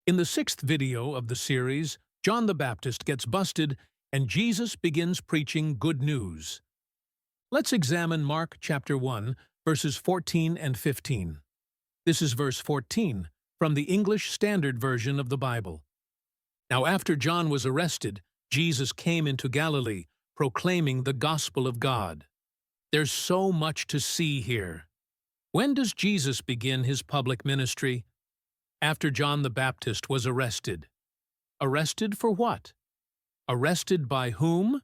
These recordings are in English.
In the sixth video of the series, John the Baptist gets busted and Jesus begins preaching good news. Let's examine Mark chapter 1, verses 14 and 15. This is verse 14 from the English Standard Version of the Bible. Now after John was arrested, Jesus came into Galilee, proclaiming the gospel of God. There's so much to see here. When does Jesus begin his public ministry? After John the Baptist was arrested. Arrested for what? Arrested by whom?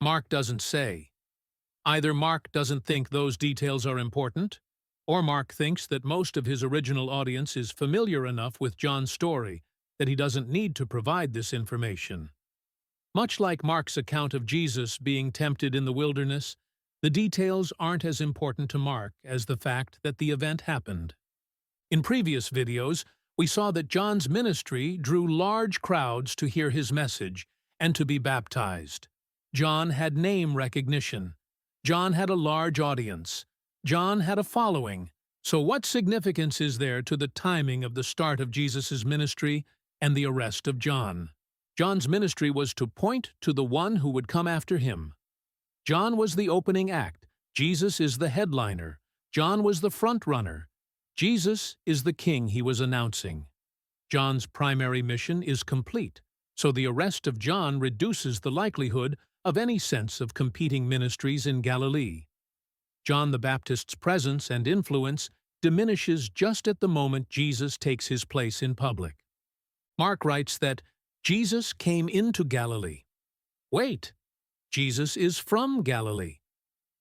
Mark doesn't say. Either Mark doesn't think those details are important, or Mark thinks that most of his original audience is familiar enough with John's story that he doesn't need to provide this information. Much like Mark's account of Jesus being tempted in the wilderness, the details aren't as important to Mark as the fact that the event happened. In previous videos, we saw that John's ministry drew large crowds to hear his message and to be baptized. John had name recognition. John had a large audience. John had a following. So what significance is there to the timing of the start of Jesus' ministry and the arrest of John? John's ministry was to point to the one who would come after him. John was the opening act. Jesus is the headliner. John was the front runner. Jesus is the king he was announcing. John's primary mission is complete, so the arrest of John reduces the likelihood of any sense of competing ministries in Galilee. John the Baptist's presence and influence diminishes just at the moment Jesus takes his place in public. Mark writes that Jesus came into Galilee. Wait, Jesus is from Galilee.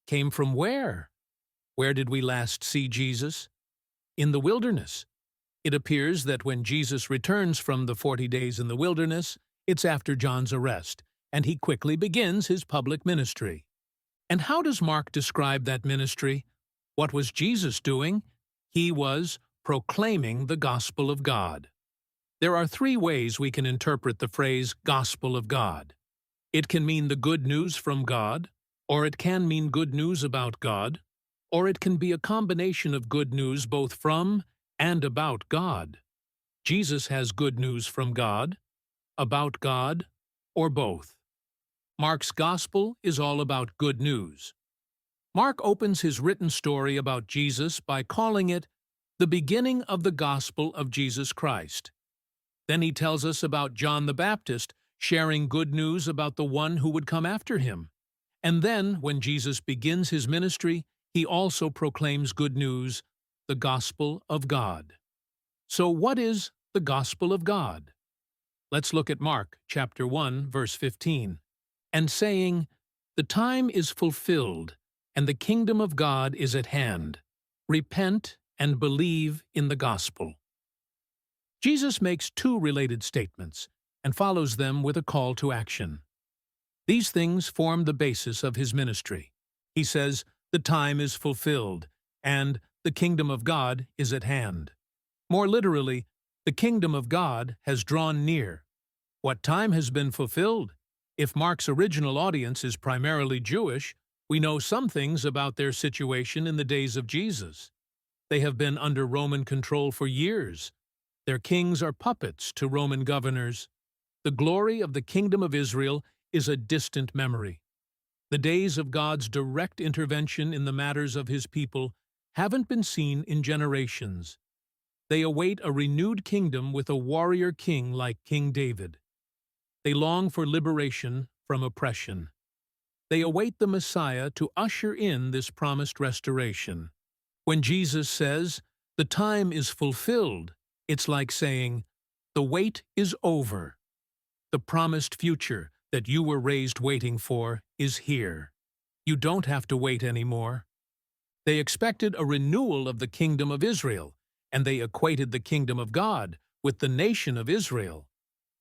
Came from where? Where did we last see Jesus? In the wilderness. It appears that when Jesus returns from the 40 days in the wilderness, it's after John's arrest, and he quickly begins his public ministry. And how does Mark describe that ministry? What was Jesus doing? He was proclaiming the gospel of God. There are three ways we can interpret the phrase gospel of God. It can mean the good news from God, or it can mean good news about God, or it can be a combination of good news both from and about God. Jesus has good news from God, about God, or both. Mark's gospel is all about good news. Mark opens his written story about Jesus by calling it the beginning of the gospel of Jesus Christ. Then he tells us about John the Baptist sharing good news about the one who would come after him. And then, when Jesus begins his ministry, he also proclaims good news, the gospel of God. So what is the gospel of God? Let's look at Mark chapter 1, verse 15. And saying, "The time is fulfilled, and the kingdom of God is at hand. Repent and believe in the gospel." Jesus makes two related statements and follows them with a call to action. These things form the basis of his ministry. He says, "The time is fulfilled," and "the kingdom of God is at hand." More literally, the kingdom of God has drawn near. What time has been fulfilled? If Mark's original audience is primarily Jewish, we know some things about their situation in the days of Jesus. They have been under Roman control for years. Their kings are puppets to Roman governors. The glory of the kingdom of Israel is a distant memory. The days of God's direct intervention in the matters of his people haven't been seen in generations. They await a renewed kingdom with a warrior king like King David. They long for liberation from oppression. They await the Messiah to usher in this promised restoration. When Jesus says, "The time is fulfilled," it's like saying, "The wait is over. The promised future that you were raised waiting for is here. You don't have to wait anymore." They expected a renewal of the kingdom of Israel, and they equated the kingdom of God with the nation of Israel.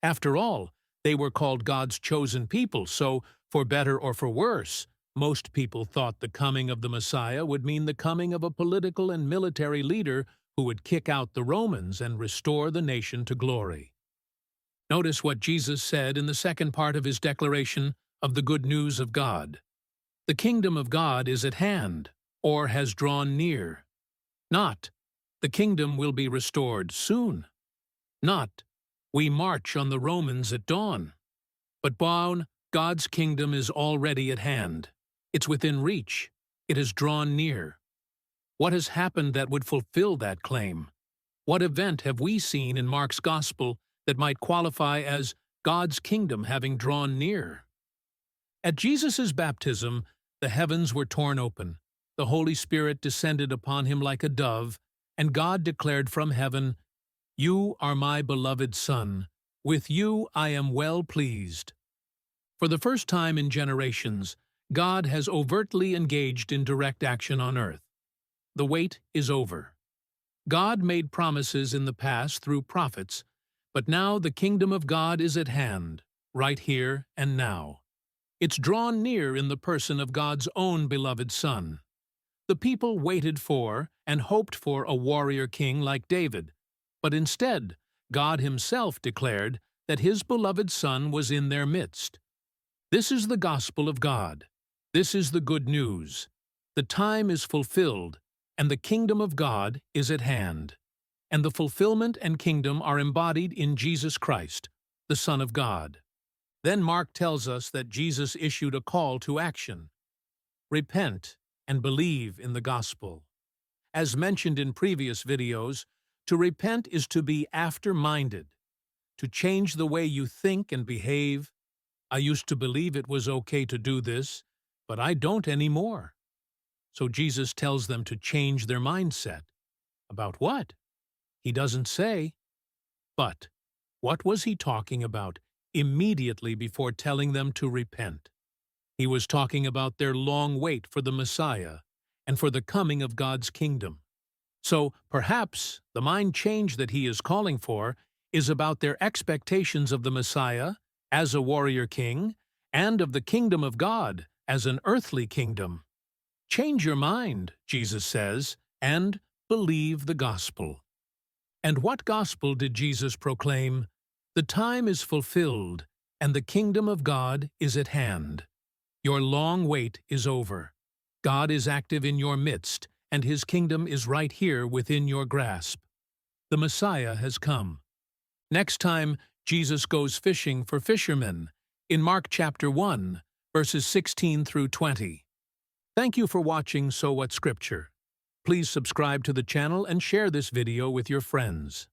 After all, they were called God's chosen people, so, for better or for worse, most people thought the coming of the Messiah would mean the coming of a political and military leader who would kick out the Romans and restore the nation to glory. Notice what Jesus said in the second part of his declaration of the good news of God. The kingdom of God is at hand, or has drawn near. Not, the kingdom will be restored soon. Not, We march on the Romans at dawn. But Baun, God's kingdom is already at hand. It's within reach. It has drawn near. What has happened that would fulfill that claim? What event have we seen in Mark's Gospel that might qualify as God's kingdom having drawn near? At Jesus' baptism, the heavens were torn open. The Holy Spirit descended upon him like a dove, and God declared from heaven, "You are my beloved Son. With you I am well pleased." For the first time in generations, God has overtly engaged in direct action on earth. The wait is over. God made promises in the past through prophets, but now the kingdom of God is at hand, right here and now. It's drawn near in the person of God's own beloved Son. The people waited for and hoped for a warrior king like David, but instead, God himself declared that his beloved Son was in their midst. This is the gospel of God. This is the good news. The time is fulfilled, and the kingdom of God is at hand. And the fulfillment and kingdom are embodied in Jesus Christ, the Son of God. Then Mark tells us that Jesus issued a call to action. Repent and believe in the gospel. As mentioned in previous videos, to repent is to be after-minded, to change the way you think and behave. I used to believe it was okay to do this, but I don't anymore. So Jesus tells them to change their mindset. About what? He doesn't say. But what was he talking about immediately before telling them to repent? He was talking about their long wait for the Messiah and for the coming of God's kingdom. So perhaps the mind change that he is calling for is about their expectations of the Messiah as a warrior king and of the kingdom of God as an earthly kingdom. Change your mind, Jesus says, and believe the gospel. And what gospel did Jesus proclaim? The time is fulfilled, and the kingdom of God is at hand. Your long wait is over. God is active in your midst, and his kingdom is right here within your grasp. The Messiah has come. Next time, Jesus goes fishing for fishermen in Mark chapter 1, verses 16 through 20. Thank you for watching So What Scripture. Please subscribe to the channel and share this video with your friends.